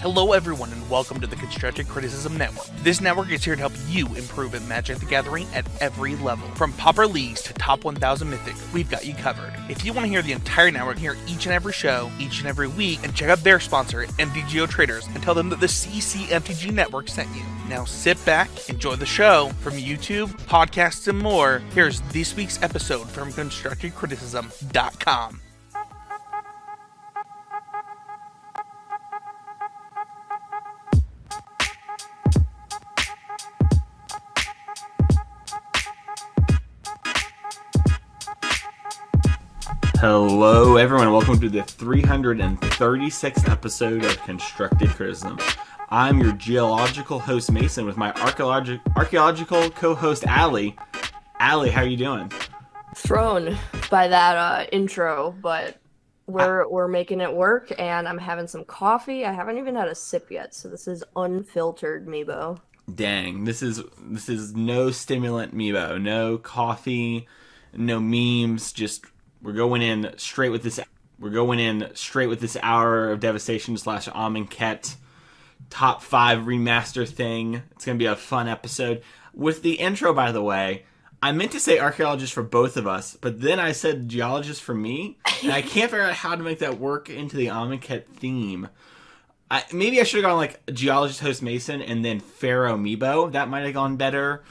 Hello everyone and welcome to the Constructed Criticism Network. This network is here to help you improve at Magic the Gathering at every level. From Pauper Leagues to Top 1000 Mythic, we've got you covered. If you want to hear the entire network, hear each and every show, each and every week, and check out their sponsor, MTGO Traders, and tell them that the CCMTG Network sent you. Now sit back, enjoy the show. From YouTube, podcasts, and more, here's this week's episode from ConstructedCriticism.com. Hello everyone, welcome to the 336th episode of Constructed Criticism. I'm your geological host Mason with my archaeological co-host Allie. Allie, how are you doing? Thrown by that intro, but we're making it work, and I'm having some coffee. I haven't even had a sip yet, so this is unfiltered Meebo. Dang, this is no stimulant Meebo, no coffee, no memes, just we're going in straight with this hour of devastation / Amonkhet top 5 remaster thing. It's going to be a fun episode. With the intro, by the way, I meant to say archaeologist for both of us, but then I said geologist for me, and I can't figure out how to make that work into the Amonkhet theme. Maybe I should have gone like geologist host Mason and then Pharaoh Meebo. That might have gone better.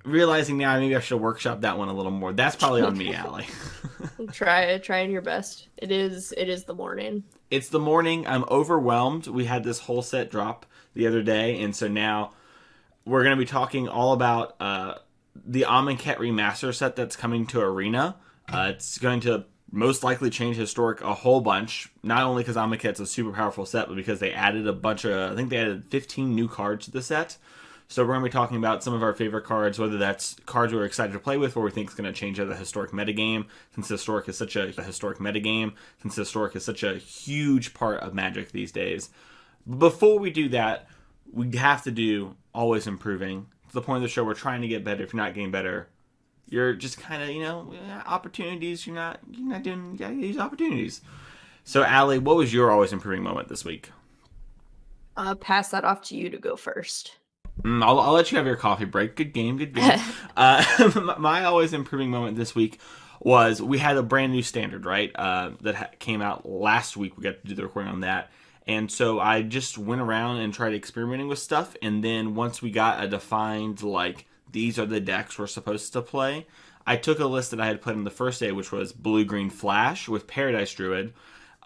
Realizing now, maybe I should workshop that one a little more. That's probably on me, Allie. Trying your best. It is the morning. It's the morning. I'm overwhelmed. We had this whole set drop the other day, and so now we're going to be talking all about the Amonkhet Remastered set that's coming to Arena. It's going to most likely change Historic a whole bunch, not only because Amonkhet's a super powerful set, but because they added a bunch of, I think they added 15 new cards to the set. So we're going to be talking about some of our favorite cards, whether that's cards we're excited to play with or we think is going to change the Historic metagame, since Historic is such a huge part of Magic these days. Before we do that, we have to do Always Improving. To the point of the show, we're trying to get better. If you're not getting better, you're just kind of, opportunities, you gotta use opportunities. So Allie, what was your Always Improving moment this week? Pass that off to you to go first. I'll let you have your coffee break. Good game. My Always Improving moment this week was we had a brand new standard, right? That came out last week. We got to do the recording on that. And so I just went around and tried experimenting with stuff. And then once we got a defined, these are the decks we're supposed to play, I took a list that I had put in the first day, which was Blue-Green Flash with Paradise Druid.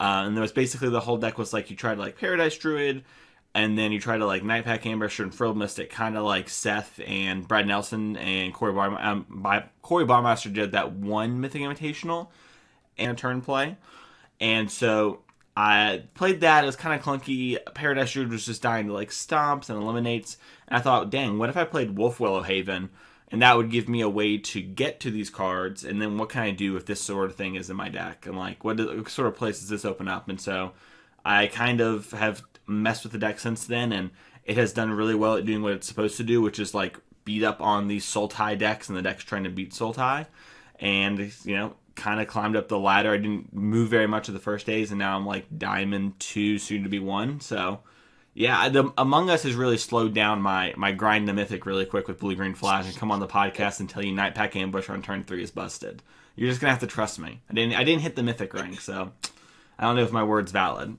And there was basically the whole deck was you tried Paradise Druid, and then you try to Nightpack Ambusher and Frilled Mystic, kind of like Seth and Brad Nelson and Corey Barmaster did that one Mythic Invitational and a turn play. And so I played that. It was kind of clunky. Paradise Druid was just dying to stomps and eliminates. And I thought, dang, what if I played Wolf Willowhaven? And that would give me a way to get to these cards. And then what can I do if this sort of thing is in my deck? And what sort of place does this open up? And so I kind of have messed with the deck since then, and it has done really well at doing what it's supposed to do, which is beat up on these Sultai decks, and the deck's trying to beat Sultai, and kind of climbed up the ladder. I didn't move very much of the first days, and now I'm Diamond 2, soon to be 1. So yeah, the Among Us has really slowed down my grind to Mythic really quick with Blue-Green Flash, and come on the podcast and tell you Nightpack Ambush on turn 3 is busted. You're just gonna have to trust me. I didn't hit the Mythic rank, so I don't know if my word's valid.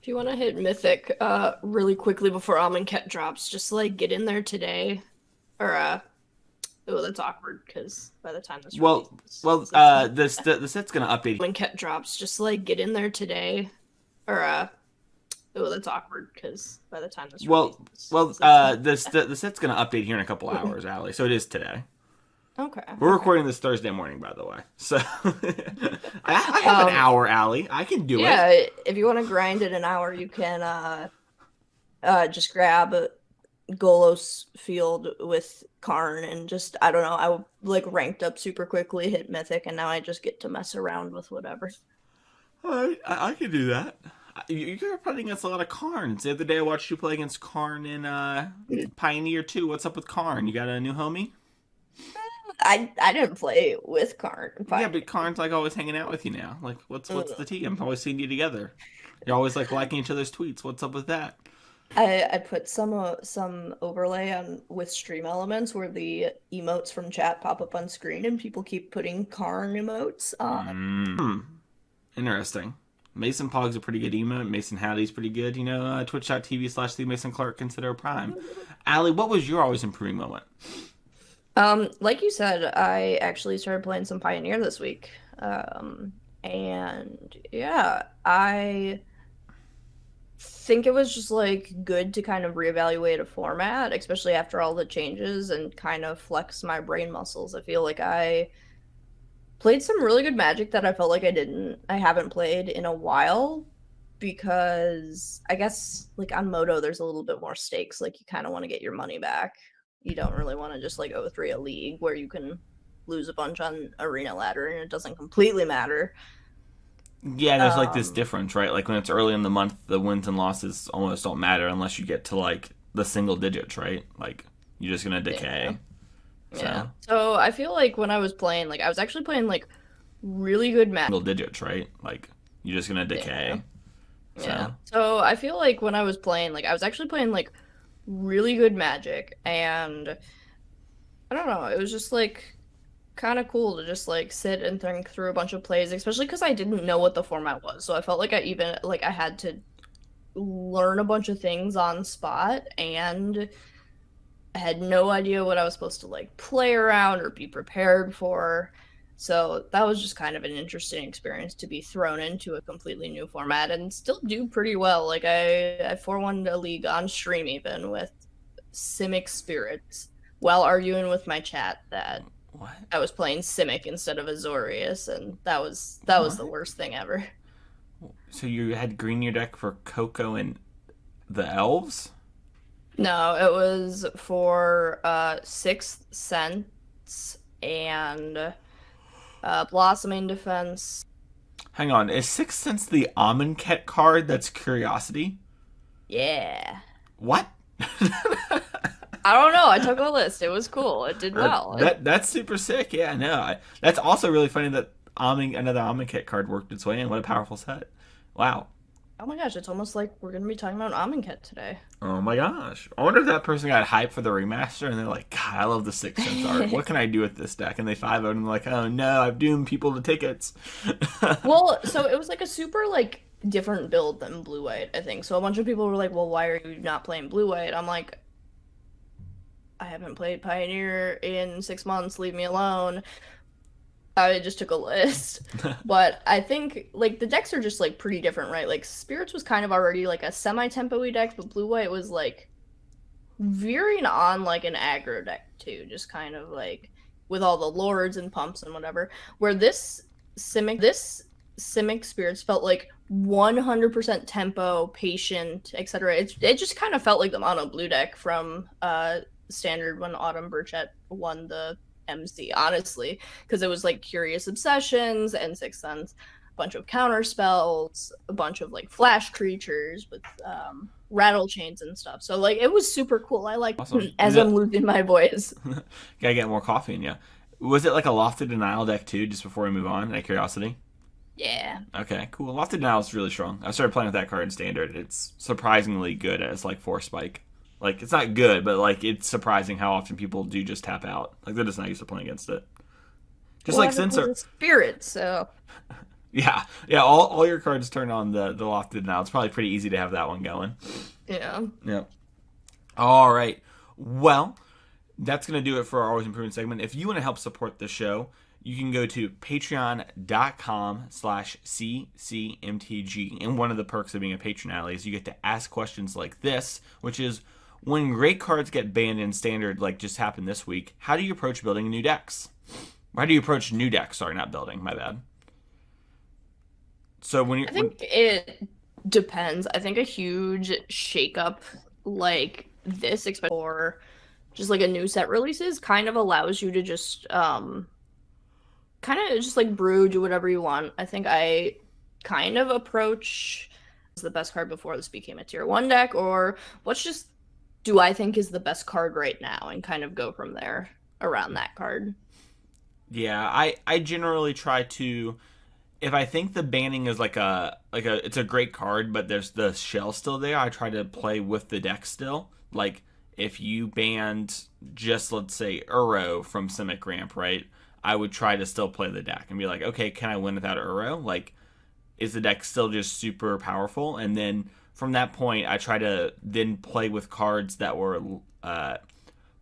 If you want to hit Mythic really quickly before Amonkhet drops, just get in there today. Or, that's awkward, because by the time this the set's going to update. Amonkhet drops, just get in there today. Or, that's awkward, because by the time this the set's going to update here in a couple hours, Allie, so it is today. Okay. We're recording this Thursday morning, by the way. So I have an hour, Allie. I can do it. Yeah, if you want to grind it an hour, you can just grab Golos Field with Karn and just, I don't know, I ranked up super quickly, hit Mythic, and now I just get to mess around with whatever. I can do that. You're playing against a lot of Karns. The other day I watched you play against Karn in Pioneer 2. What's up with Karn? You got a new homie? I didn't play with Karn. Yeah, but Karn's always hanging out with you now. What's the tea? I'm always seeing you together. You're always like liking each other's tweets. What's up with that? I put some overlay on with stream elements where the emotes from chat pop up on screen and people keep putting Karn emotes on. Interesting. Mason Pog's a pretty good emote. Mason Howdy's pretty good. Twitch.tv/the Mason Clark consider a prime. Allie, what was your always improving moment? Like you said, I actually started playing some Pioneer this week. And yeah, I think it was just like good to kind of reevaluate a format, especially after all the changes, and kind of flex my brain muscles. I feel like I played some really good Magic that I felt like I haven't played in a while, because I guess like on Moto there's a little bit more stakes. Like you kind of want to get your money back. You don't really want to just like 0-3 a league where you can lose a bunch on Arena Ladder and it doesn't completely matter. Yeah, there's like this difference, right? Like when it's early in the month, the wins and losses almost don't matter unless you get to like the single digits, right? Like you're just gonna decay. Yeah. So I feel like when I was playing, like I was actually playing like really good Magic. Single digits, right? Like you're just gonna decay. Yeah. So I feel like when I was playing, like I was actually playing like really good Magic, and I don't know, it was just like kind of cool to just like sit and think through a bunch of plays, especially because I didn't know what the format was. So I felt like I had to learn a bunch of things on spot, and I had no idea what I was supposed to like play around or be prepared for. So that was just kind of an interesting experience to be thrown into a completely new format and still do pretty well. Like I 4-1'd a league on stream even with Simic Spirits while arguing with my chat that I was playing Simic instead of Azorius, and that was the worst thing ever. So you had green in your deck for Coco and the elves? No, it was for 6th Sense and Blossoming Defense. Hang on, is 6th Sense the Amonkhet card that's Curiosity? Yeah. What? I don't know. I took a list. It was cool. It did well. That's super sick. Yeah, no. That's also really funny that another Amonkhet card worked its way in. What a powerful set. Wow. Oh my gosh, it's almost like we're going to be talking about Amonkhet today. Oh my gosh. I wonder if that person got hyped for the remaster and they're like, God, I love the 6th Sense art. What can I do with this deck? And they 5-0 and they're like, oh no, I've doomed people to tickets. Well, so it was like a super like different build than Blue-White, I think. So a bunch of people were like, well, why are you not playing Blue-White? I'm like, I haven't played Pioneer in 6 months. Leave me alone. I just took a list. But I think like the decks are just like pretty different, right? Like Spirits was kind of already like a semi-tempo-y deck, but Blue-White was like veering on like an aggro deck too, just kind of like with all the lords and pumps and whatever. Where this Simic Spirits felt like 100% tempo, patient, etc. It just kind of felt like the mono blue deck from Standard when Autumn Burchett won the MC, honestly, because it was like Curious Obsessions and 6th Sense, a bunch of counter spells, a bunch of like flash creatures with rattle chains and stuff. So like it was super cool. I like awesome. As I'm losing my voice. Gotta get more coffee in you. Was it like a Lofted Denial deck too, just before we move on, out of curiosity? Yeah. Okay, cool. Lofted Denial is really strong. I started playing with that card in Standard. It's surprisingly good as like 4 spike. Like, it's not good, but like it's surprising how often people do just tap out. Like, they're just not used to playing against it. Just like Censor. Spirit, so. Yeah. All your cards turn on the Lofted Denial. It's probably pretty easy to have that one going. Yeah. All right. Well, that's going to do it for our Always Improving segment. If you want to help support the show, you can go to patreon.com/ccmtg. And one of the perks of being a patron, Allie, is you get to ask questions like this, which is, when great cards get banned in Standard, like just happened this week, how do you approach building new decks? How do you approach new decks? Sorry, not building. My bad. So I think it depends. I think a huge shakeup like this, especially for just like a new set releases, kind of allows you to just kind of just like brew, do whatever you want. I think I kind of approach the best card before this became a tier 1 deck, or what's just do I think is the best card right now, and kind of go from there around that card. Yeah, I generally try to, if I think the banning is it's a great card, but there's the shell still there, I try to play with the deck still. Like if you banned just, let's say, Uro from Simic Ramp, right? I would try to still play the deck and be like, okay, can I win without Uro? Like, is the deck still just super powerful? And then from that point, I try to then play with cards that were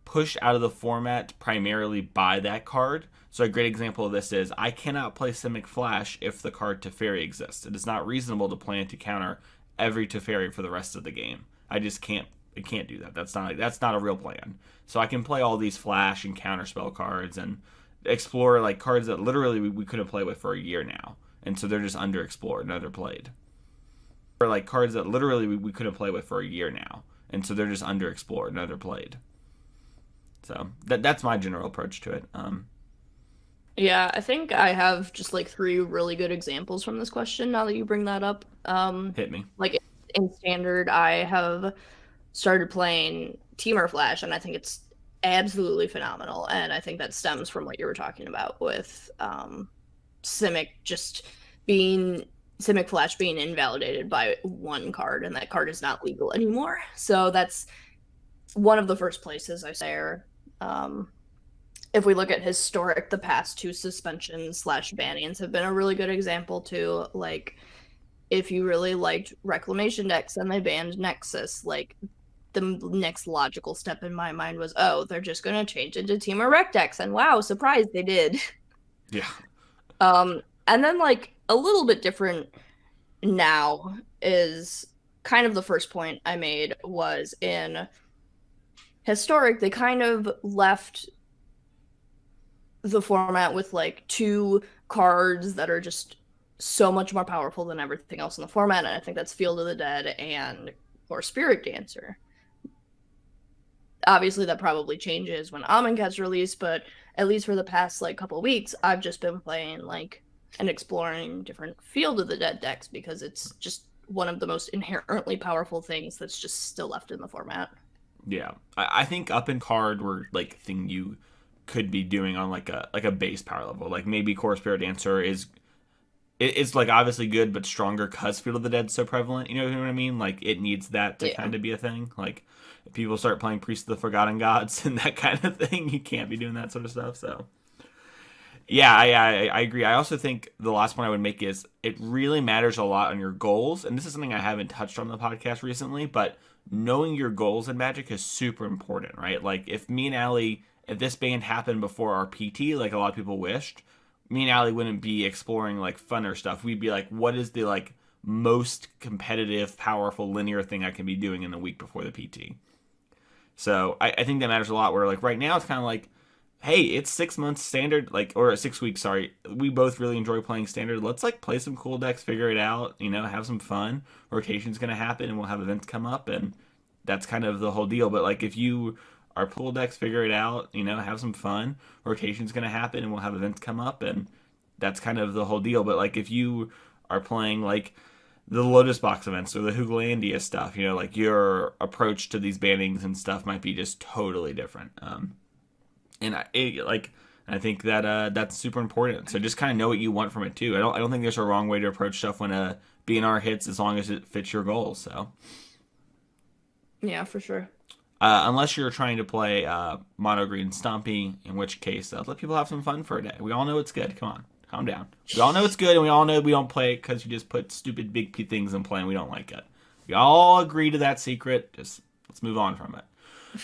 pushed out of the format primarily by that card. So a great example of this is I cannot play Simic Flash if the card Teferi exists. It is not reasonable to plan to counter every Teferi for the rest of the game. I just can't. I can't do that. That's not a real plan. So I can play all these Flash and counter spell cards and explore like cards that literally we couldn't play with for a year now, and so they're just underexplored and underplayed. Or like cards that literally we couldn't play with for a year now, and so they're just underexplored and underplayed. So that's my general approach to it. Yeah, I think I have just like 3 really good examples from this question now that you bring that up. Hit me. Like in Standard, I have started playing Teamer Flash, and I think it's absolutely phenomenal. And I think that stems from what you were talking about with Simic Simic Flash being invalidated by 1 card, and that card is not legal anymore. So that's one of the first places I say. If we look at historic, the past 2 suspensions / bannings have been a really good example too. Like, if you really liked Reclamation decks and they banned Nexus, like, the next logical step in my mind was, oh, they're just going to change into Teamer Rec decks, and wow, surprise, they did. Yeah. And then, like, a little bit different now is kind of the first point I made was in historic, they kind of left the format with like 2 cards that are just so much more powerful than everything else in the format, and I think that's Field of the Dead and or Spirit Dancer. Obviously that probably changes when Amonkhet's released, but at least for the past like couple weeks I've just been playing like and exploring different Field of the Dead decks because it's just one of the most inherently powerful things that's just still left in the format. Yeah, I think up in card were like thing you could be doing on like a base power level. Like maybe Core Spirit Dancer it's like obviously good but stronger because Field of the Dead's so prevalent. You know what I mean? Like it needs that to kind of be a thing. Like if people start playing Priest of the Forgotten Gods and that kind of thing, you can't be doing that sort of stuff. So yeah, I agree. I also think the last point I would make is it really matters a lot on your goals. And this is something I haven't touched on the podcast recently, but knowing your goals in Magic is super important, right? Like if me and Allie, if this ban happened before our PT, like a lot of people wished, me and Allie wouldn't be exploring like funner stuff. We'd be like, what is the like most competitive, powerful, linear thing I can be doing in the week before the PT? So I think that matters a lot. Where like right now it's kind of like, hey, it's 6 months Standard, like, or 6 weeks, sorry. We both really enjoy playing Standard. Let's like play some cool decks, figure it out, you know, have some fun. Rotation's gonna happen, and we'll have events come up, and that's kind of the whole deal. But like if you our pool decks, figure it out, you know, have some fun. Rotation's going to happen and we'll have events come up, and that's kind of the whole deal. But like if you are playing like the Lotus Box events or the Hooglandia stuff, you know, like your approach to these bannings and stuff might be just totally different. And I think that that's super important. So just kind of know what you want from it too. I don't think there's a wrong way to approach stuff when a BNR hits, as long as it fits your goals. So yeah, for sure. Unless you're trying to play Mono Green Stompy, in which case let people have some fun for a day. We all know it's good. Come on, calm down. We all know it's good, and we all know we don't play it because you just put stupid big P things in play and we don't like it. We all agree to that secret. Just let's move on from it.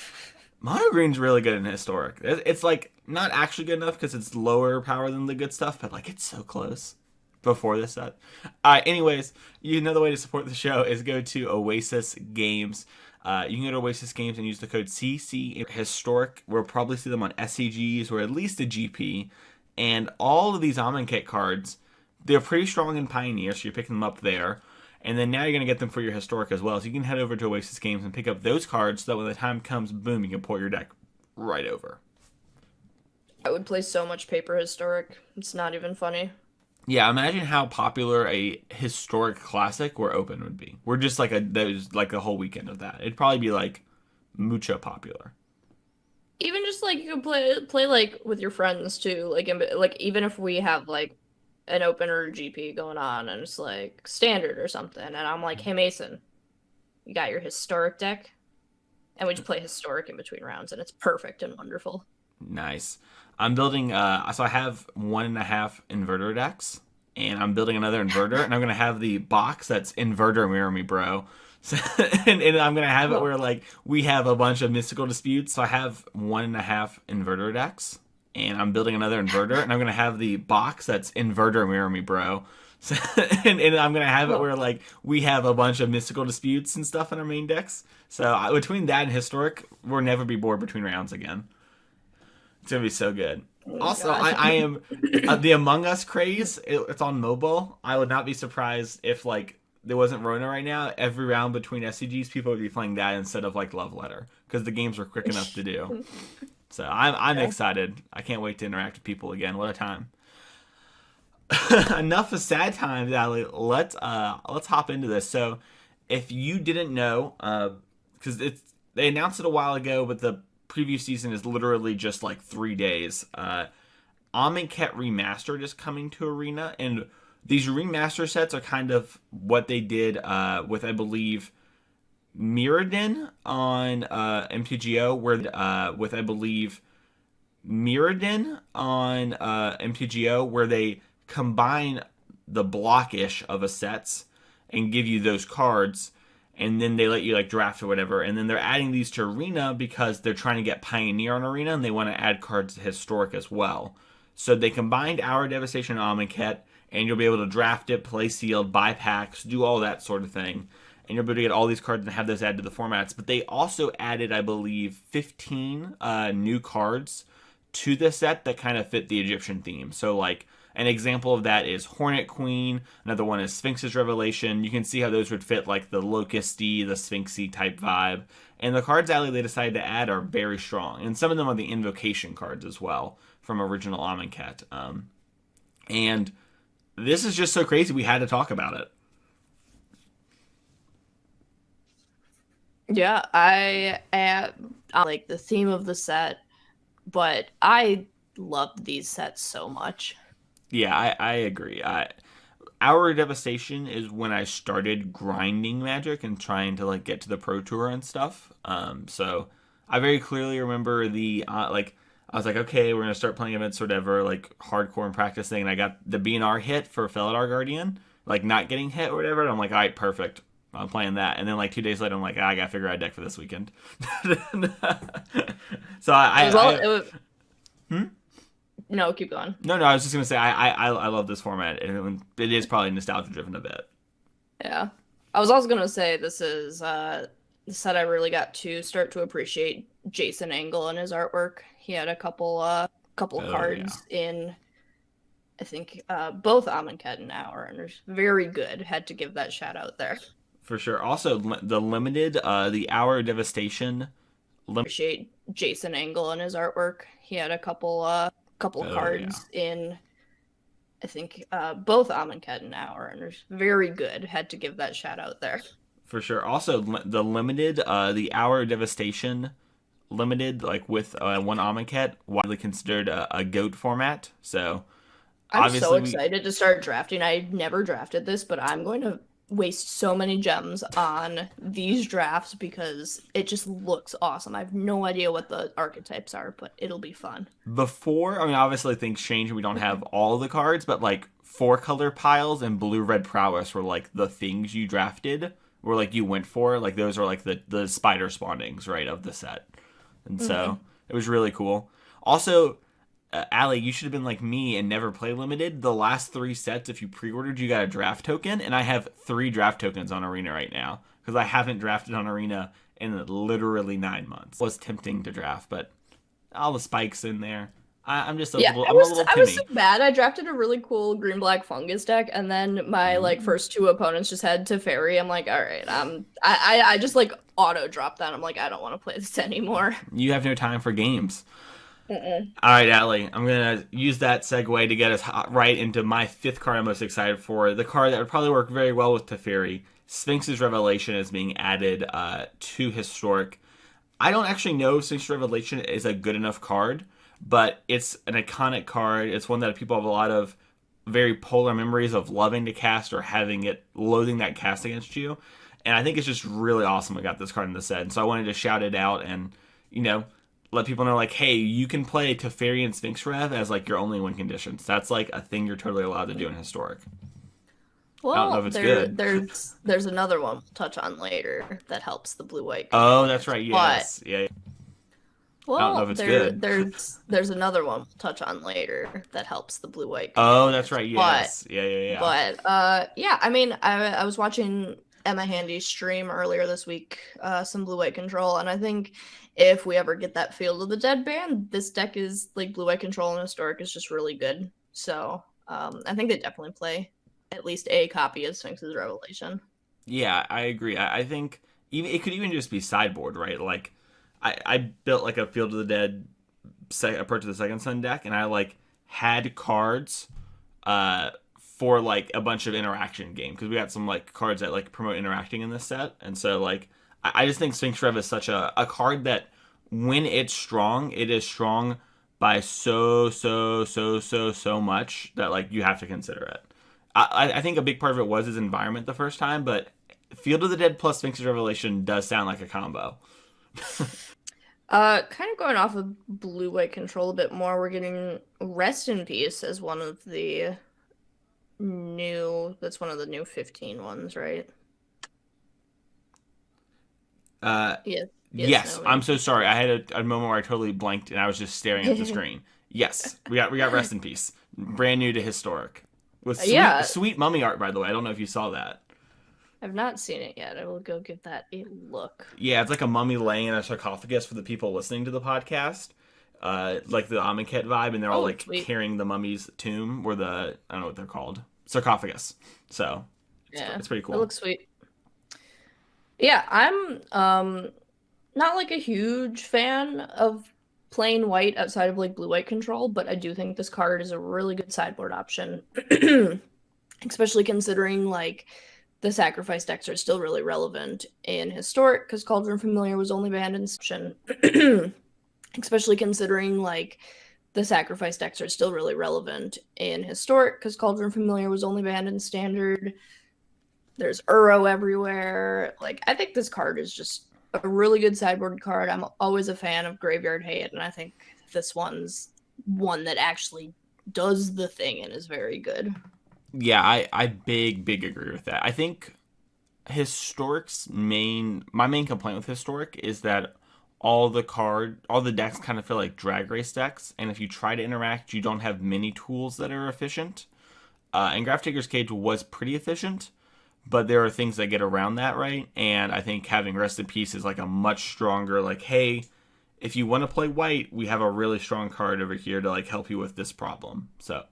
Mono Green's really good in Historic. It's like not actually good enough because it's lower power than the good stuff, but like it's so close before this set. Anyways, you know the way to support the show is go to Oasis Games. You can go to Oasis Games and use the code CC Historic. We'll probably see them on SCGs or at least a GP. And all of these Amonkhet cards, they're pretty strong in Pioneer, so you're picking them up there. And then now you're going to get them for your Historic as well. So you can head over to Oasis Games and pick up those cards so that when the time comes, boom, you can pull your deck right over. I would play so much Paper Historic. It's not even funny. Yeah, imagine how popular a Historic Classic or Open would be. We're just like there's like a whole weekend of that. It'd probably be like mucho popular. Even just like you could play like with your friends too. Like even if we have like an opener GP going on, and it's like standard or something, and I'm like, hey Mason, you got your historic deck? And we just play historic in between rounds, and it's perfect and wonderful. Nice. I'm building, so I have 1.5 inverter decks, and I'm building another inverter, and I'm going to have the box that's inverter mirror me, bro. So, and I'm going to have it where, like, we have a bunch of mystical disputes. So I have 1.5 inverter decks, and I'm building another inverter, and I'm going to have the box that's inverter mirror me, bro. So, and I'm going to have it where, like, we have a bunch of mystical disputes and stuff in our main decks. So between that and historic, we'll never be bored between rounds again. It's going to be so good. Also, I am the Among Us craze. It's on mobile. I would not be surprised if, like, there wasn't Rona right now. Every round between SCGs, people would be playing that instead of, like, Love Letter, because the games were quick enough to do. So I'm excited. I can't wait to interact with people again. What a time. Enough of sad times, Ali. Let's hop into this. So, if you didn't know, because they announced it a while ago, but the preview season is literally just like 3 days. Amonkhet Remastered is coming to Arena, and these remaster sets are kind of what they did with, I believe, Mirrodin on MTGO, where they combine the blockish of a sets and give you those cards, and then they let you, like, draft or whatever, and then they're adding these to Arena because they're trying to get Pioneer on Arena, and they want to add cards to Historic as well. So they combined Our Devastation and Amonkhet, and you'll be able to draft it, play sealed, buy packs, do all that sort of thing, and you'll be able to get all these cards and have those added to the formats. But they also added, I believe, 15 new cards to the set that kind of fit the Egyptian theme. So, like, an example of that is Hornet Queen. Another one is Sphinx's Revelation. You can see how those would fit, like, the Locusty, the Sphinxy type vibe. And the cards, Ali, they decided to add are very strong. And some of them are the Invocation cards as well from original Amonkhet. And this is just so crazy, we had to talk about it. Yeah, I like the theme of the set, but I love these sets so much. Yeah, I agree. Our Devastation is when I started grinding Magic and trying to, like, get to the Pro Tour and stuff. So I very clearly remember I was like, okay, we're going to start playing events or whatever, like, hardcore and practicing, and I got the BNR hit for Felidar Guardian, like, not getting hit or whatever, and I'm like, all right, perfect. I'm playing that. And then, like, 2 days later, I'm like, I got to figure out a deck for this weekend. So No, keep going. No, I was just going to say, I love this format, and it is probably nostalgia-driven a bit. Yeah. I was also going to say, this is the set I really got to start to appreciate Jason Angle and his artwork. He had a couple cards in, I think, both Amonkhet and Our, and they're very good. Had to give that shout out there. For sure. Also, the limited, the Our Devastation. Appreciate Jason Angle and his artwork. He had a couple cards in, I think, both Amonkhet and Our, and they're very good. Had to give that shout out there. For sure. Also, the limited, the Our Devastation limited, like, with one Amonkhet, widely considered a GOAT format. So, I'm so excited to start drafting. I never drafted this, but I'm going to waste so many gems on these drafts because it just looks awesome. I have no idea what the archetypes are, but it'll be fun. Before, I mean, obviously things change and we don't have all the cards, but, like, 4-color piles and blue-red prowess were, like, the things you drafted, or, like, you went for. Like, those are, like, the spider spawnings, right, of the set. And so it was really cool. Also, Ali, you should have been like me and never play limited. The last 3 sets, if you pre-ordered, you got a draft token, and I have 3 draft tokens on Arena right now because I haven't drafted on Arena in literally 9 months. It was tempting to draft, but all the spikes in there. I'm just a little timid. I was so bad. I drafted a really cool green-black fungus deck, and then my like first 2 opponents just had Teferi. I'm like, all right, I just like auto dropped that. I'm like, I don't want to play this anymore. You have no time for games. All right, Ali, I'm going to use that segue to get us right into my 5th card I'm most excited for. The card that would probably work very well with Teferi. Sphinx's Revelation is being added to Historic. I don't actually know if Sphinx's Revelation is a good enough card, but it's an iconic card. It's one that people have a lot of very polar memories of loving to cast or loathing that cast against you. And I think it's just really awesome we got this card in the set. And so I wanted to shout it out and, let people know, like, hey, you can play Teferi and Sphinx Rev as, like, your only win conditions. That's, like, a thing you're totally allowed to do in Historic. Well, I don't know if it's good. There's another one we'll touch on later that helps the blue-white. Oh, that's right, yes. Yeah. Well, I don't know if it's good. There's another one we'll touch on later that helps the blue-white. Oh, that's right, yes. Yeah. But, I mean, I was watching Emma Handy's stream earlier this week, some blue-white control, and I think if we ever get that Field of the Dead ban, this deck is, like, blue-white control and Historic is just really good. So, I think they definitely play at least a copy of Sphinx's Revelation. Yeah, I agree. I think it could even just be sideboard, right? Like, I built, like, a Field of the Dead approach to the Second Sun deck, and I, like, had cards for, like, a bunch of interaction game, because we got some, like, cards that, like, promote interacting in this set. And so, like, I just think Sphinx Rev is such a card that when it's strong, it is strong by so much that, like, you have to consider it. I think a big part of it was his environment the first time, but Field of the Dead plus Sphinx's Revelation does sound like a combo. Kind of going off of blue-white control a bit more, we're getting Rest in Peace as one of the new 15 ones, right? Yes. No, I'm so sorry. I had a moment where I totally blanked and I was just staring at the screen. Yes, we got Rest in Peace, brand new to Historic, with sweet mummy art. By the way, I don't know if you saw that. I've not seen it yet. I will go give that a look. Yeah, it's like a mummy laying in a sarcophagus for the people listening to the podcast, like the Amonkhet vibe, and they're all like carrying the mummy's tomb, or I don't know what they're called, sarcophagus. So it's pretty cool. It looks sweet. Yeah, I'm not like a huge fan of plain white outside of like blue-white control, but I do think this card is a really good sideboard option, especially considering like the sacrifice decks are still really relevant in Historic because Cauldron Familiar was only banned in Ascension. Especially considering like the sacrifice decks are still really relevant in Historic because Cauldron Familiar was only banned in Standard. There's Uro everywhere. Like, I think this card is just a really good sideboard card. I'm always a fan of Graveyard Hate, and I think this one's one that actually does the thing and is very good. Yeah, I big agree with that. I think Historic's my main complaint with Historic is that all the decks kind of feel like drag race decks, and if you try to interact, you don't have many tools that are efficient. And Grafdigger's Cage was pretty efficient, but there are things that get around that, right? And I think having Rest in Peace is like a much stronger, like, hey, if you want to play white, we have a really strong card over here to like help you with this problem. So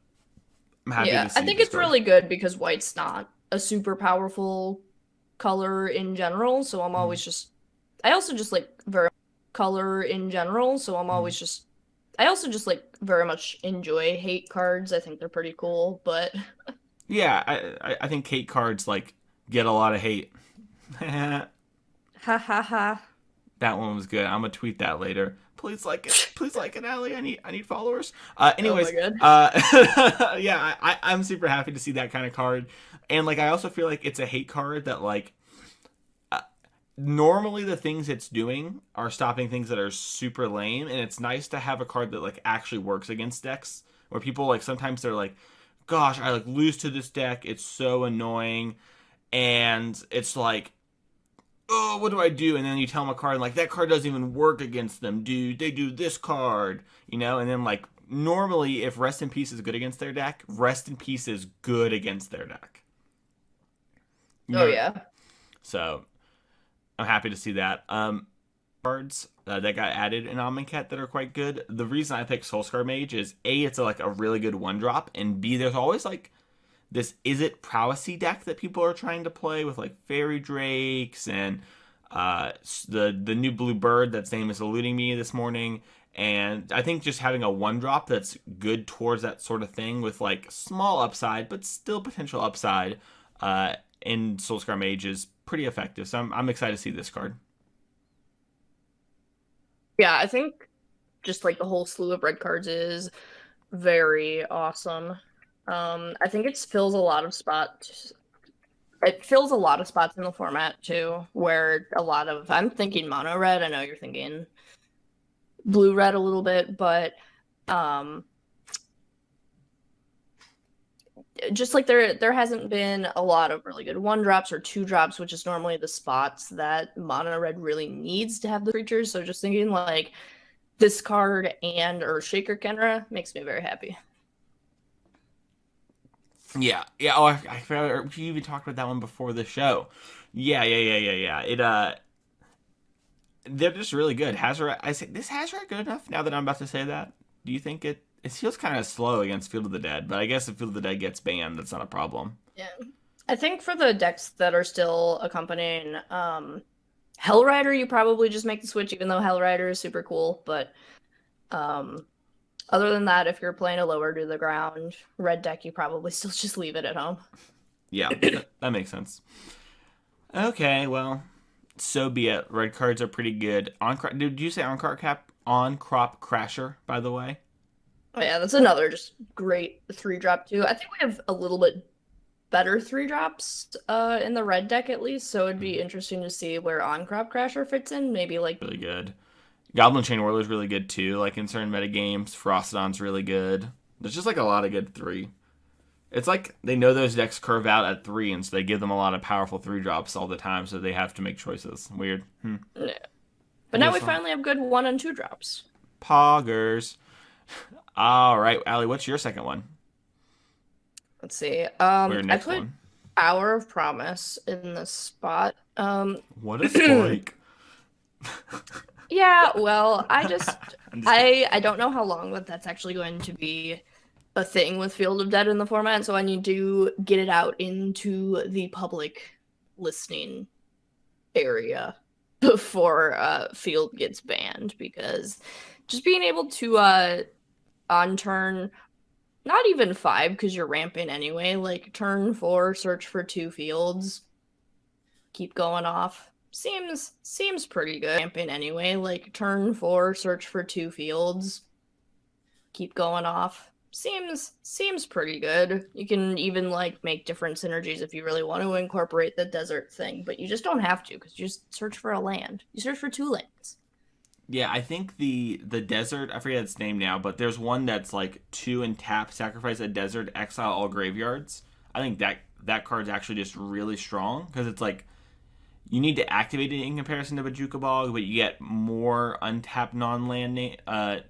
I'm happy to see I think it's really good because white's not a super powerful color in general, so I'm always just I also just like very enjoy hate cards. I think they're pretty cool, but yeah, I think hate cards like get a lot of hate. Ha ha ha. That one was good. I'm gonna tweet that later. Please like it, Allie. I need followers. Anyways, oh my God. Yeah, I'm super happy to see that kind of card, and like I also feel like it's a hate card that like normally the things it's doing are stopping things that are super lame, and it's nice to have a card that like actually works against decks where people like sometimes they're like, gosh, I like lose to this deck, it's so annoying, and it's like, oh, what do I do? And then you tell them a card, and like, that card doesn't even work against them, dude. They do this card, you know? And then, like, normally, if Rest in Peace is good against their deck, Rest in Peace is good against their deck. Yeah. So, I'm happy to see that. Cards that got added in Amonkhet that are quite good. The reason I picked Soulscar Mage is, A, it's like a really good one-drop, and B, there's always, like, this Is It Prowessy deck that people are trying to play with like Fairy Drakes and the new blue bird that's name is eluding me this morning. And I think just having a one drop that's good towards that sort of thing with like small upside but still potential upside in Soulscar Mage is pretty effective. So I'm excited to see this card. Yeah, I think just like the whole slew of red cards is very awesome. I think it fills a lot of spots. It fills a lot of spots in the format too, where I'm thinking mono red. I know you're thinking blue red a little bit, but just like there hasn't been a lot of really good 1-drops or 2-drops, which is normally the spots that mono red really needs to have the creatures. So just thinking like this card and Earthshaker Kenra makes me very happy. Yeah. Oh, I forgot we even talked about that one before the show. Yeah. They're just really good. Hazoret, I say, this Hazoret good enough now that I'm about to say that? Do you think it feels kind of slow against Field of the Dead, but I guess if Field of the Dead gets banned, that's not a problem. Yeah. I think for the decks that are still accompanying Hellrider, you probably just make the switch, even though Hellrider is super cool, but other than that, if you're playing a lower to the ground red deck, you probably still just leave it at home. Yeah, that makes sense. Okay, well, so be it. Red cards are pretty good. Did you say on crop crasher, by the way? Oh, yeah, that's another just great 3-drop too. I think we have a little bit better 3-drops in the red deck at least, so it'd be interesting to see where on crop crasher fits in. Maybe like really good. Goblin Chain Whirler's really good too, like in certain meta games. Frostodon's really good. There's just like a lot of good 3. It's like they know those decks curve out at 3, and so they give them a lot of powerful 3-drops all the time, so they have to make choices. Weird. Yeah. But now we finally have good 1 and 2-drops. Poggers. All right, Allie, what's your second one? Let's see. I put one? Hour of Promise in this spot. What a spike. Yeah, well, I don't know how long that's actually going to be a thing with Field of Dead in the format, so I need to get it out into the public listening area before Field gets banned, because just being able to on turn, not even 5 because you're ramping anyway, like turn 4 search for 2 fields, keep going off, seems pretty good. Ramping anyway, like turn 4 search for 2 fields, keep going off, seems pretty good. You can even like make different synergies if you really want to incorporate the desert thing, but you just don't have to, because you just search for a land. You search for 2 lands. Yeah, I think the desert, I forget its name now, but there's one that's like 2 and tap, sacrifice a desert, exile all graveyards. I think that card's actually just really strong, because it's like you need to activate it in comparison to Bojuka Bog, but you get more untapped non-land,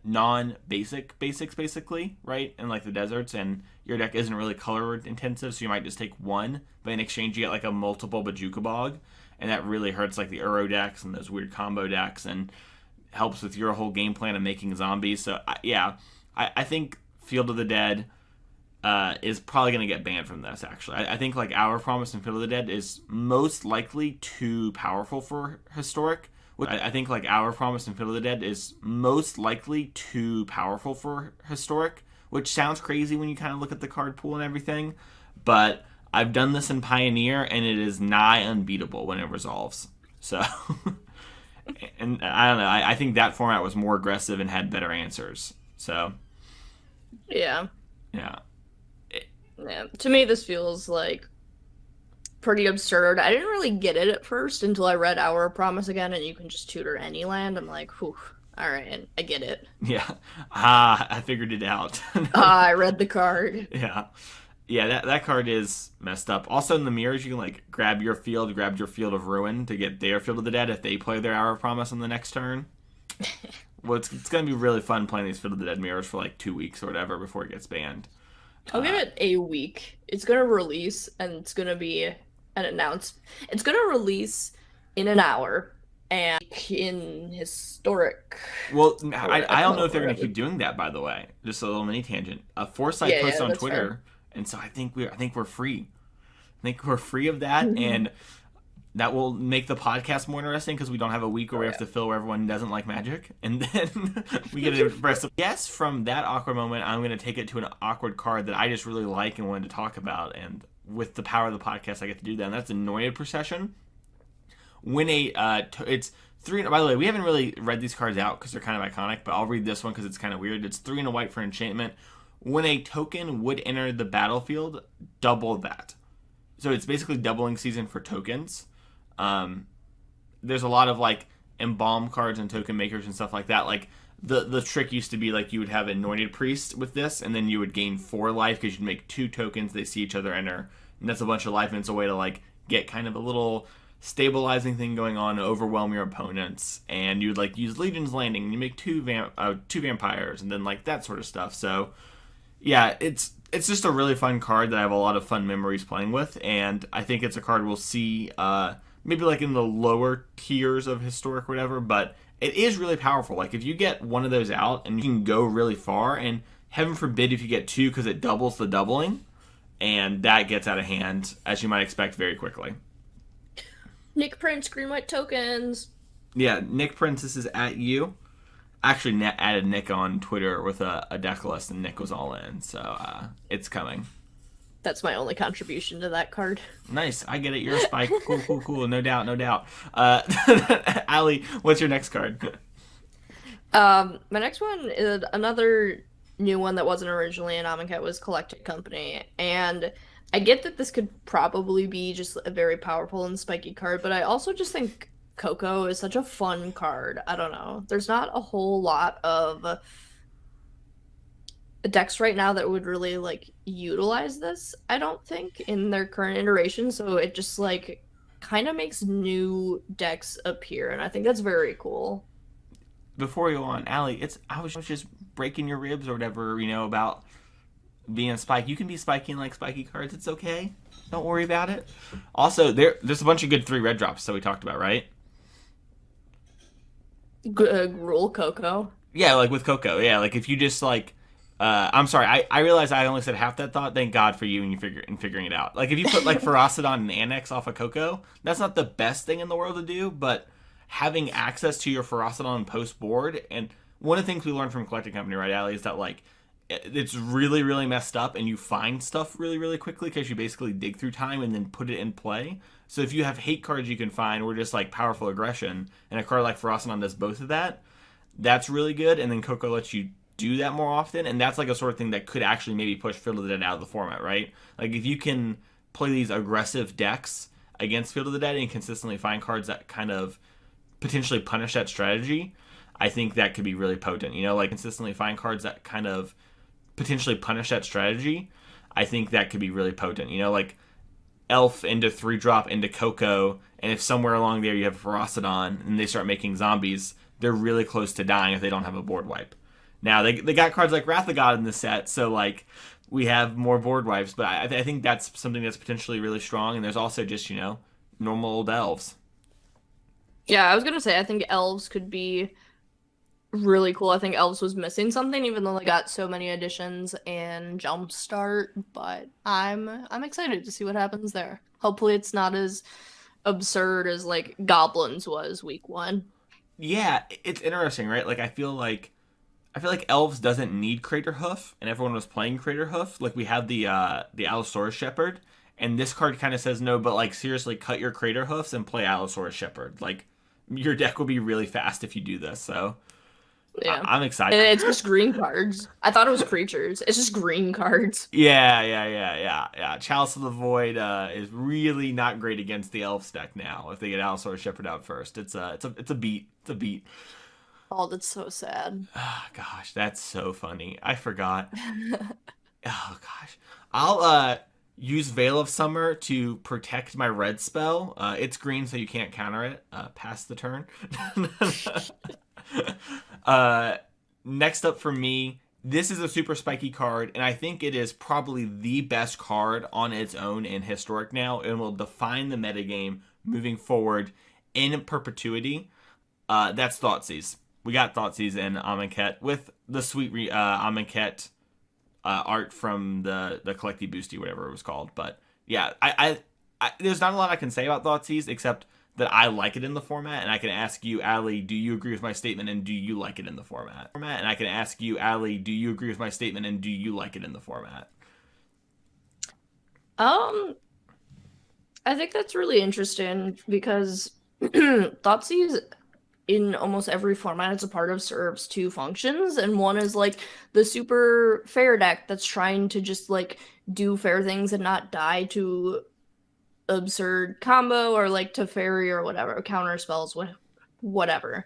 non-basics basically, right? And like the deserts, and your deck isn't really color intensive, so you might just take 1, but in exchange you get like a multiple Bojuka Bog, and that really hurts like the Uro decks and those weird combo decks, and helps with your whole game plan of making zombies. So I think Field of the Dead is probably going to get banned from this, actually. I think like Hour of Promise and Field of the Dead is most likely too powerful for Historic. I think like Hour of Promise and Field of the Dead is most likely too powerful for Historic, which sounds crazy when you kind of look at the card pool and everything, but I've done this in Pioneer and it is nigh unbeatable when it resolves. So and I don't know, I think that format was more aggressive and had better answers. So yeah. Yeah. To me, this feels like pretty absurd. I didn't really get it at first until I read Hour of Promise again, and you can just tutor any land. I'm like, whew, all right, I get it. Yeah. I figured it out. I read the card. Yeah, that card is messed up. Also, in the mirrors, you can like grab your Field of Ruin to get their Field of the Dead if they play their Hour of Promise on the next turn. Well, it's going to be really fun playing these Field of the Dead mirrors for like 2 weeks or whatever before it gets banned. I'll give it a week. It's going to release, and it's going to be an announcement. It's going to release in an hour, and in Historic. Well, I don't know if they're going to keep doing that, by the way. Just a little mini tangent. Foresight posted on Twitter, fair. And so I think we're free. I think we're free of that, and that will make the podcast more interesting because we don't have a week where we have to fill where everyone doesn't like Magic, and then we get a burst of yes. From that awkward moment, I'm going to take it to an awkward card that I just really like and wanted to talk about, and with the power of the podcast, I get to do that. And that's Anointed Procession. When it's 3. By the way, we haven't really read these cards out because they're kind of iconic, but I'll read this one because it's kind of weird. It's 3 and a white for enchantment. when a token would enter the battlefield, double that. So it's basically doubling season for tokens. There's a lot of like embalm cards and token makers and stuff like that. Like the trick used to be like you would have anointed priest with this, and then you would gain 4 life because you'd make 2 tokens. They see each other enter, and that's a bunch of life. And it's a way to like get kind of a little stabilizing thing going on to overwhelm your opponents. And you'd like use Legion's Landing, and you make 2 vampires, and then like that sort of stuff. So yeah, it's just a really fun card that I have a lot of fun memories playing with, and I think it's a card we'll see maybe like in the lower tiers of Historic or whatever, but it is really powerful. Like if you get one of those out and you can go really far, and heaven forbid if you get 2 because it doubles the doubling, and that gets out of hand, as you might expect, very quickly. Nick Prince, green white tokens. Yeah, Nick Prince, this is at you. Actually added Nick on Twitter with a deck list, and Nick was all in, so it's coming. That's my only contribution to that card. Nice, I get it. You're a Spike. Cool. No doubt. Allie, what's your next card? My next one is another new one that wasn't originally an Amonkhet, was Collected Company, and I get that this could probably be just a very powerful and spiky card, but I also just think Coco is such a fun card. I don't know. There's not a whole lot of decks right now that would really like utilize this, I don't think, in their current iteration, so it just like kind of makes new decks appear, and I think that's very cool. Before we go on, Allie, I was just breaking your ribs or whatever, about being a Spike. You can be spiking like spiky cards. It's okay. Don't worry about it. Also, there's a bunch of good 3 red drops that we talked about, right? Rule Coco. Yeah, like with Coco. Yeah, like if you just like I'm sorry, I realized I only said half that thought. Thank God for you and figuring it out. Like if you put like Ferocodon and Annex off of Coco, that's not the best thing in the world to do, but having access to your Ferocodon post board, and one of the things we learned from Collecting Company, right, Allie, is that like it's really, really messed up, and you find stuff really, really quickly because you basically dig through time and then put it in play. So if you have hate cards you can find, or just like powerful aggression, and a card like Ferocodon does both of that, that's really good. And then Coco lets you do that more often, and that's like a sort of thing that could actually maybe push Field of the Dead out of the format, right? Like if you can play these aggressive decks against Field of the Dead and consistently find cards that kind of potentially punish that strategy, I think that could be really potent. Like consistently find cards that kind of potentially punish that strategy, I think that could be really potent. Like Elf into 3-drop into Coco, and if somewhere along there you have Ferocodon and they start making zombies, they're really close to dying if they don't have a board wipe. Now, they got cards like Wrath of God in the set, so like we have more board wipes, but I think that's something that's potentially really strong, and there's also just, normal old elves. Yeah, I was gonna say, I think elves could be really cool. I think elves was missing something, even though they got so many additions in Jumpstart, but I'm excited to see what happens there. Hopefully it's not as absurd as like Goblins was week 1. Yeah, it's interesting, right? Like I feel like Elves doesn't need Crater Hoof, and everyone was playing Crater Hoof. Like we have the Allosaurus Shepherd, and this card kind of says no, but like seriously, cut your Crater Hoofs and play Allosaurus Shepherd. Like your deck will be really fast if you do this. So yeah, I'm excited. And it's just green cards. I thought it was creatures. It's just green cards. Yeah. Chalice of the Void is really not great against the Elves deck now. If they get Allosaurus Shepherd out first, it's a beat. It's a beat. Oh, that's so sad. Oh, gosh, that's so funny. I forgot. Oh, gosh. I'll use Veil of Summer to protect my red spell. It's green, so you can't counter it. Pass the turn. Next up for me, this is a super spiky card, and I think it is probably the best card on its own in Historic now, and will define the metagame moving forward in perpetuity. That's Thoughtseize. We got Thoughtseize in Amonkhet with the sweet Amonkhet art from the Collecty Boosty, whatever it was called. But yeah, I there's not a lot I can say about Thoughtseize except that I like it in the format, and I can ask you, Allie, do you agree with my statement, and do you like it in the format? And I can ask you, Allie, do you agree with my statement, and do you like it in the format? I think that's really interesting because Thoughtseize in almost every format it's a part of serves two functions, and one is like the super fair deck that's trying to just like do fair things and not die to absurd combo or like Teferi or whatever, counter spells, whatever.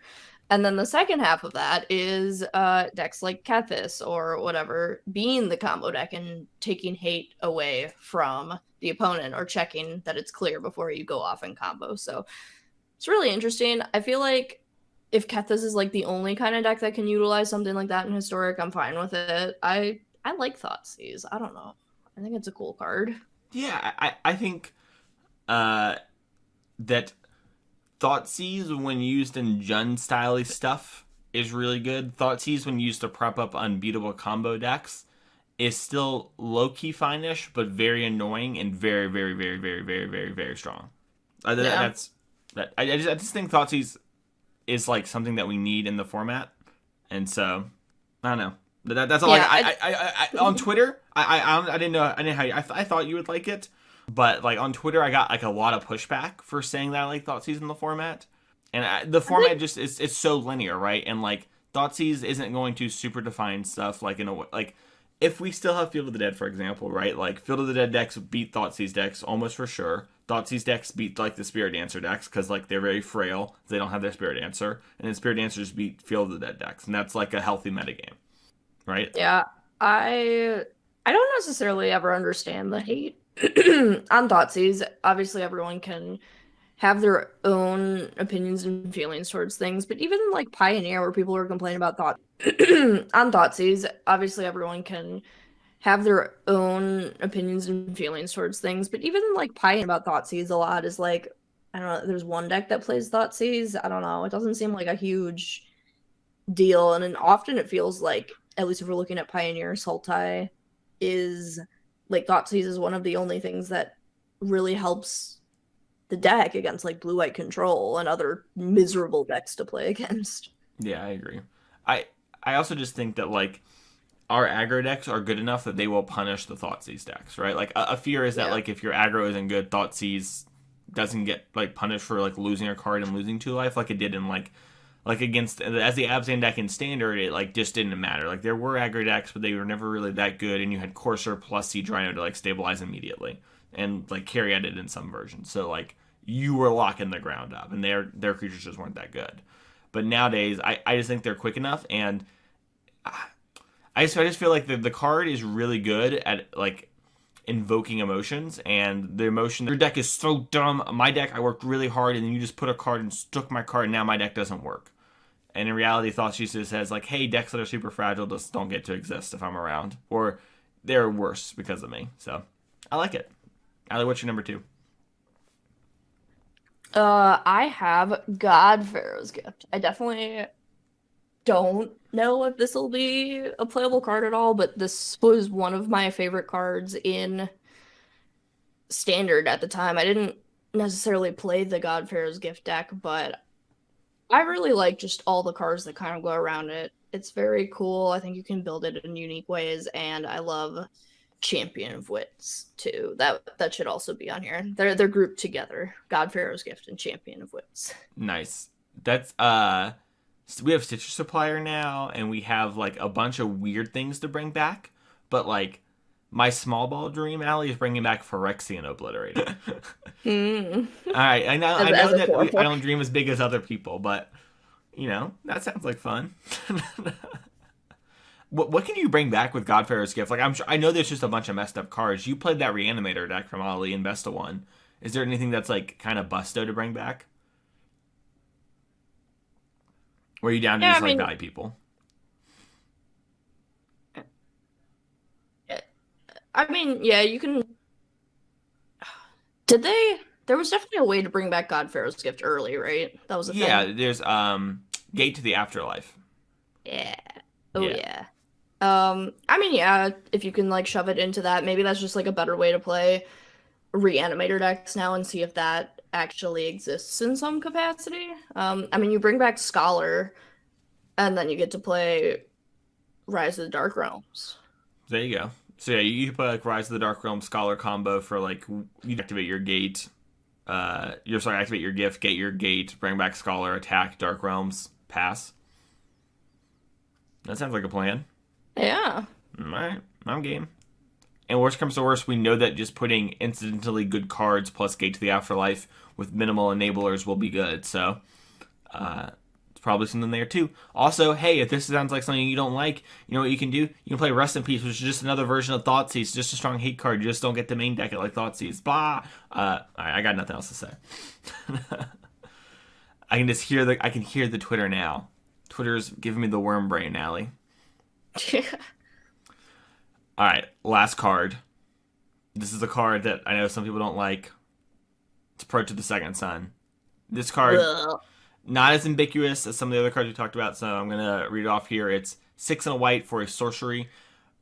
And then the second half of that is decks like Kethis or whatever being the combo deck and taking hate away from the opponent or checking that it's clear before you go off in combo. So it's really interesting. I feel like if Kethis is like the only kind of deck that can utilize something like that in Historic, I'm fine with it. I like Thoughtseize. I don't know. I think it's a cool card. Yeah, I think that Thoughtseize, when used in Jund style stuff, is really good. Thoughtseize, when used to prop up unbeatable combo decks, is still low-key fine-ish, but very annoying and very, very, very, very, very, very, very strong. I just think Thoughtseize is like something that we need in the format, and so I don't know. That's all. Yeah, I on Twitter, I didn't know how I thought you would like it. But like on Twitter, I got like a lot of pushback for saying that I like Thoughtseize in the format, and the format just it's so linear, right? And like Thoughtseize isn't going to super define stuff like in a way, like if we still have Field of the Dead, for example, right? Like Field of the Dead decks beat Thoughtseized decks almost for sure. Thoughtseized decks beat like the Spirit Dancer decks because like they're very frail, they don't have their Spirit Dancer, and then Spirit Dancers beat Field of the Dead decks, and that's like a healthy metagame, right? Yeah, I don't necessarily ever understand the hate on Thoughtseize. Obviously, everyone can have their own opinions and feelings towards things, but even like Pioneer, where people were complaining about on Thoughtseize, obviously everyone can have their own opinions and feelings towards things, but even like Pioneer about Thoughtseize a lot is like, I don't know, there's one deck that plays Thoughtseize. I don't know, it doesn't seem like a huge deal, and then often it feels like, at least if we're looking at Pioneer, Sultai is like Thoughtseize is one of the only things that really helps the deck against like blue-white control and other miserable decks to play against. Yeah, I agree. I also just think that like our aggro decks are good enough that they will punish the Thoughtseize decks, right? Like a fear is that like if your aggro isn't good, Thoughtseize doesn't get like punished for like losing a card and losing 2 life like it did in like against as the Abzan deck in Standard. It like just didn't matter. Like there were aggro decks, but they were never really that good, and you had Courser plus Siege Rhino to like stabilize immediately and like carry at it in some versions. So like you were locking the ground up, and their creatures just weren't that good. But nowadays, I just think they're quick enough, and I just feel like the card is really good at like invoking emotions, and the emotion, your deck is so dumb. My deck, I worked really hard, and then you just put a card and stuck my card, and now my deck doesn't work. And in reality, Thoughtseize just says like, hey, decks that are super fragile just don't get to exist if I'm around, or they're worse because of me. So I like it. Allie, what's your number 2? I have God Pharaoh's Gift. I definitely don't know if this will be a playable card at all, but this was one of my favorite cards in Standard at the time. I didn't necessarily play the God Pharaoh's Gift deck, but I really like just all the cards that kind of go around it. It's very cool. I think you can build it in unique ways, and I love Champion of Wits too. That should also be on here. They're grouped together. God Pharaoh's Gift and Champion of Wits. Nice. That's we have Stitcher Supplier now, and we have like a bunch of weird things to bring back. But like my small ball dream, Allie, is bringing back Phyrexian Obliterator. All right, I know that I don't dream as big as other people, but you know that sounds like fun. What can you bring back with God Pharaoh's Gift? Like I know there's just a bunch of messed up cards. You played that Reanimator deck from Ali in Best of One. Is there anything that's like kind of busto to bring back? Or are you down to just like value people? I mean, yeah, you can. Did they? There was definitely a way to bring back God Pharaoh's Gift early, right? That was a thing. Yeah, there's Gate to the Afterlife. Yeah. Oh yeah. I mean, yeah, if you can like shove it into that, maybe that's just like a better way to play Reanimator decks now and see if that actually exists in some capacity. I mean, you bring back Scholar, and then you get to play Rise of the Dark Realms. There you go. So yeah, you can play like Rise of the Dark Realms Scholar combo for like you activate your Gate, activate your gift, get your gate, bring back Scholar, attack, Dark Realms, pass. That sounds like a plan. Yeah. Alright, I'm game. And worst comes to worst, we know that just putting incidentally good cards plus Gate to the Afterlife with minimal enablers will be good. So, it's probably something there too. Also, hey, if this sounds like something you don't like, you know what you can do? You can play Rest in Peace, which is just another version of Thoughtseize, just a strong hate card. You just don't get to main deck it like Thoughtseize. Bah! Alright, I got nothing else to say. I can hear the Twitter now. Twitter's giving me the worm brain, Allie. Alright, last card. This is a card that I know some people don't like. It's Approach of the Second Sun. This card, not as ambiguous as some of the other cards we talked about, so I'm going to read it off here. It's 6 and a white for a sorcery.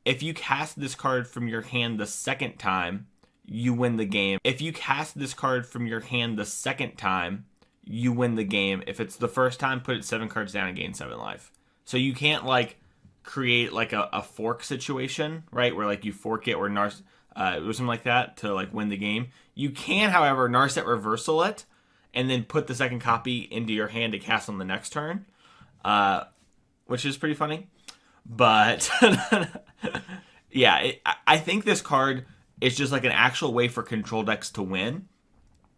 If you cast this card from your hand the second time, you win the game. If you cast this card from your hand the second time, you win the game. If it's the first time, put it 7 cards down and gain 7 life. So you can't, like, create like a fork situation, right, where like you fork it or or something like that to like win the game. You can, however, Narset reversal it and then put the second copy into your hand to cast on the next turn, which is pretty funny. But yeah, I think this card is just like an actual way for control decks to win,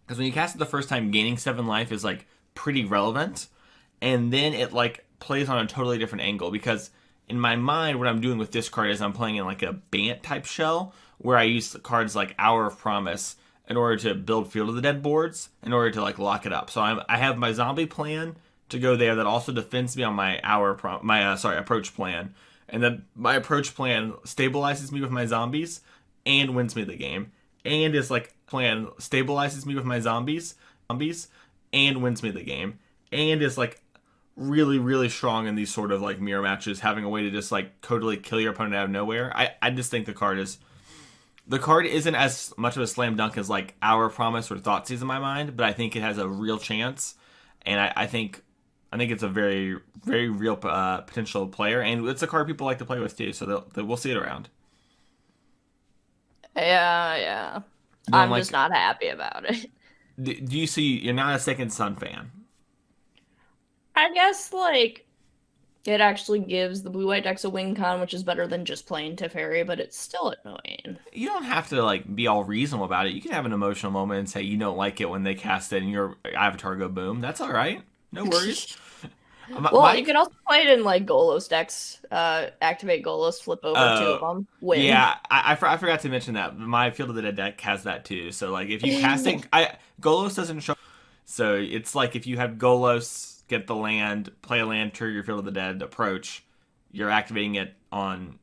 because when you cast it the first time, gaining 7 life is like pretty relevant, and then it like plays on a totally different angle, because in my mind, what I'm doing with this card is I'm playing in like a Bant type shell, where I use cards like Hour of Promise in order to build Field of the Dead boards, in order to like lock it up. So I have my zombie plan to go there that also defends me on my approach plan, and then my approach plan stabilizes me with my zombies and wins me the game, and is like plan stabilizes me with my zombies and wins me the game, and is like really, really strong in these sort of like mirror matches, having a way to just like totally kill your opponent out of nowhere. I just think the card isn't as much of a slam dunk as like Hour of Promise or Thoughtseize in my mind, but I think it has a real chance, and I think it's a very, very real potential player, and it's a card people like to play with too, so we'll see it around. Yeah. I'm just not happy about it. Do you see, you're not a Second Sun fan? I guess, like, it actually gives the blue-white decks a win con, which is better than just playing Teferi, but it's still annoying. You don't have to, like, be all reasonable about it. You can have an emotional moment and say you don't like it when they cast it and your avatar go boom. That's all right. No worries. You can also play it in, like, Golos decks. Activate Golos, flip over 2 of them, win. Yeah, I forgot to mention that. My Field of the Dead deck has that, too. So, like, if you cast it... Golos doesn't show... So, it's like if you have Golos... get the land, play a land, trigger your Field of the Dead, approach, you're activating it on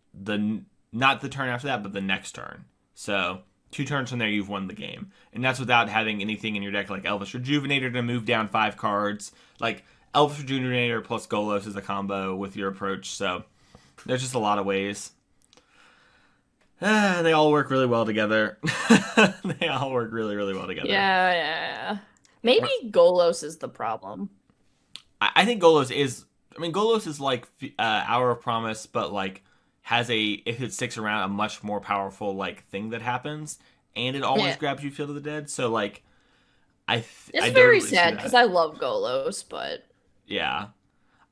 not the turn after that, but the next turn. So 2 turns from there, you've won the game. And that's without having anything in your deck like Elvish Rejuvenator to move down 5 cards. Like, Elvish Rejuvenator plus Golos is a combo with your approach. So there's just a lot of ways. They all work really well together. They all work really, really well together. Yeah. Maybe Golos is the problem. I think Golos is like Hour of Promise, but like has if it sticks around, a much more powerful like thing that happens, and it always grabs you Field of the Dead. So like, it's very sad because I love Golos, but yeah,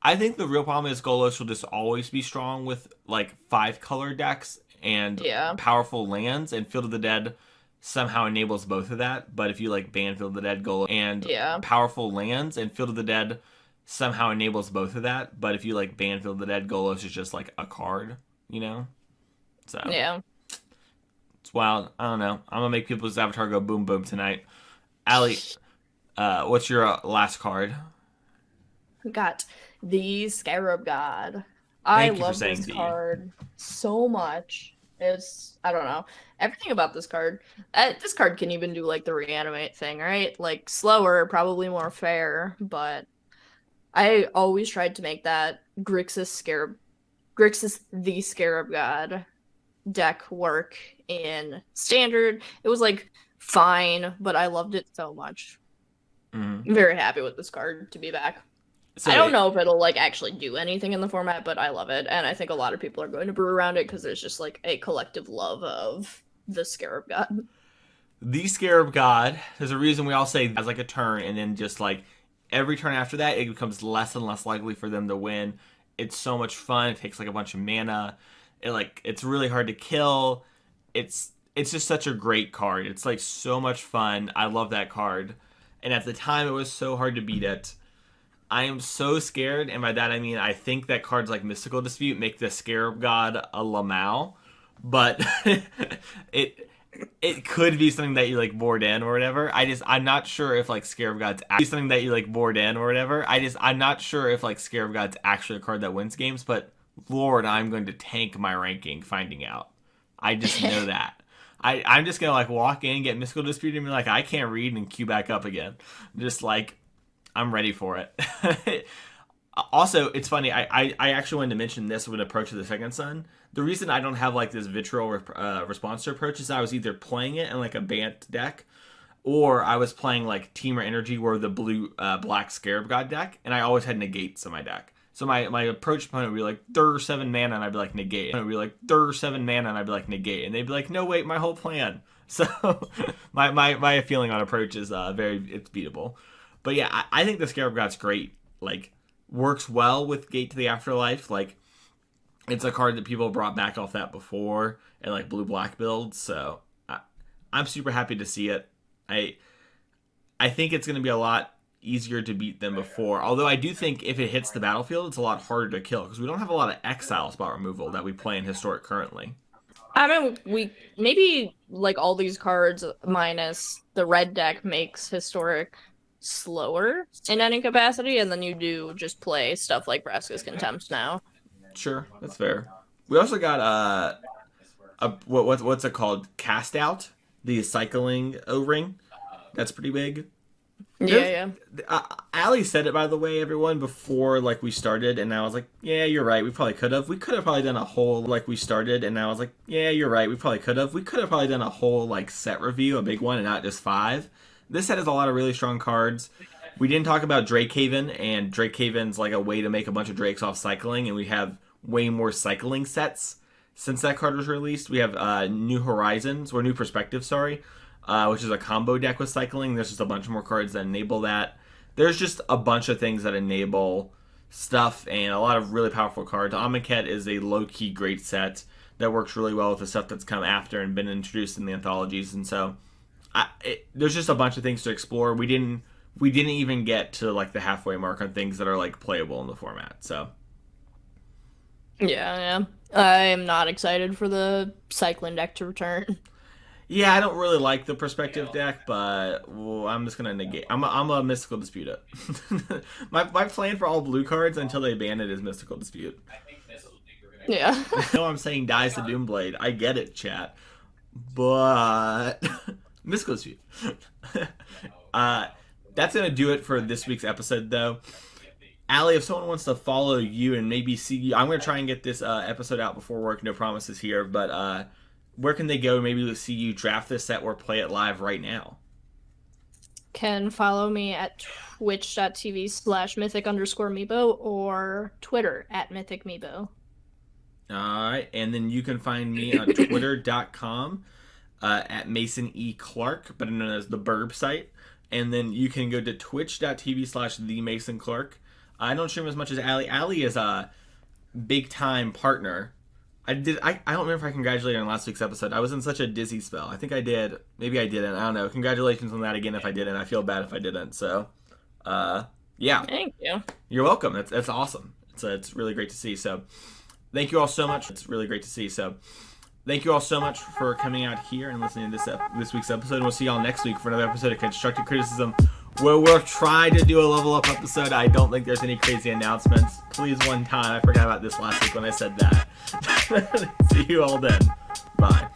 I think the real problem is Golos will just always be strong with like 5 color decks and powerful lands, and Field of the Dead somehow enables both of that. But if you like ban Field of the Dead, Golos and powerful lands, and Field of the Dead somehow enables both of that, but if you like ban Field of the Dead, Golos is just like a card, you know? So yeah, it's wild. I don't know. I'm gonna make people's avatar go boom boom tonight. Allie, what's your last card? Got the Scarab God. I love this card so much. I don't know. Everything about this card. This card can even do like the reanimate thing, right? Like slower, probably more fair, but I always tried to make that Grixis the Scarab God deck work in Standard. It was like fine, but I loved it so much. I'm very happy with this card to be back. So I don't know if it'll like actually do anything in the format, but I love it, and I think a lot of people are going to brew around it because there's just like a collective love of the Scarab God. the Scarab God, there's a reason we all say as like a turn, and then just like every turn after that, it becomes less and less likely for them to win. It's so much fun. It takes like a bunch of mana. It's really hard to kill. It's just such a great card. It's like so much fun. I love that card. And at the time, it was so hard to beat it. I am so scared, and by that I mean I think that cards like Mystical Dispute make the Scarab God a Lamau, but it could be something that you like board in or whatever. I'm not sure if like Scarab God's actually something that you like board in or whatever. I'm not sure if like Scarab God's actually a card that wins games, but Lord, I'm going to tank my ranking finding out. I just know that. I'm just gonna like walk in, get Mystical Dispute, and be like, I can't read, and queue back up again. Just like I'm ready for it. Also, it's funny. I actually wanted to mention this with Approach of the Second Sun. The reason I don't have like this vitriol response to Approach is I was either playing it in like a Bant deck, or I was playing like Team or Energy, where the blue black Scarab God deck, and I always had negates in my deck. So my Approach opponent would be like, 7 mana, and I'd be like, negate. And I'd be like, 7 mana, and I'd be like, negate. And they'd be like, no, wait, my whole plan. So my feeling on Approach is it's beatable. But yeah, I think the Scarab God's great. Like, works well with Gate to the Afterlife. Like, it's a card that people brought back off that before, and like blue-black builds. So I'm super happy to see it. I think it's going to be a lot easier to beat than before. Although I do think if it hits the battlefield, it's a lot harder to kill, because we don't have a lot of exile spot removal that we play in Historic currently. I mean, we maybe like all these cards minus the red deck makes Historic slower in any capacity, and then you do just play stuff like Vraska's Contempt now. Sure, that's fair. We also got what's it called? Cast Out, the cycling O-ring. That's pretty big. Yeah. Allie said it, by the way, everyone, before like we started, and I was like, yeah, you're right. We probably could have. We could have probably done a whole like we started, and I was like, yeah, you're right. We probably could have. We could have probably done a whole like set review, a big one, and not just 5. This set has a lot of really strong cards. We didn't talk about Drakehaven, and Drakehaven's like a way to make a bunch of Drakes off cycling, and we have way more cycling sets since that card was released. We have New Horizons, or New Perspective, sorry, which is a combo deck with cycling. There's just a bunch more cards that enable that. There's just a bunch of things that enable stuff, and a lot of really powerful cards. Amonkhet is a low-key great set that works really well with the stuff that's come after and been introduced in the anthologies, and so there's just a bunch of things to explore. We didn't even get to like the halfway mark on things that are like playable in the format. So yeah, I am not excited for the cycling deck to return. Yeah, I don't really like the Perspective deck, but I'm just gonna negate. I'm a Mystical Dispute it. my plan for all blue cards until they ban it is Mystical Dispute. Yeah. I know I'm saying dies to Doomblade. I get it, chat, but Mystical Dispute. That's going to do it for this week's episode, though. Allie, if someone wants to follow you and maybe see you, I'm going to try and get this episode out before work. No promises here, but where can they go? Maybe to see you draft this set or play it live right now. Can follow me at twitch.tv/mythic_Meebo or Twitter @MythicMeebo. All right, and then you can find me on twitter.com at Mason E. Clark, better known as the Burb site. And then you can go to twitch.tv/TheMasonClark. I don't stream as much as Allie. Allie is a big-time partner. I don't remember if I congratulated her on last week's episode. I was in such a dizzy spell. I think I did. Maybe I didn't. I don't know. Congratulations on that again if I didn't. I feel bad if I didn't. So, yeah. Thank you. You're welcome. That's awesome. It's really great to see. So, thank you all so much. It's really great to see. So, thank you all so much for coming out here and listening to this week's episode. We'll see y'all next week for another episode of Constructive Criticism, where we'll try to do a level up episode. I don't think there's any crazy announcements. Please, one time. I forgot about this last week when I said that. See you all then. Bye.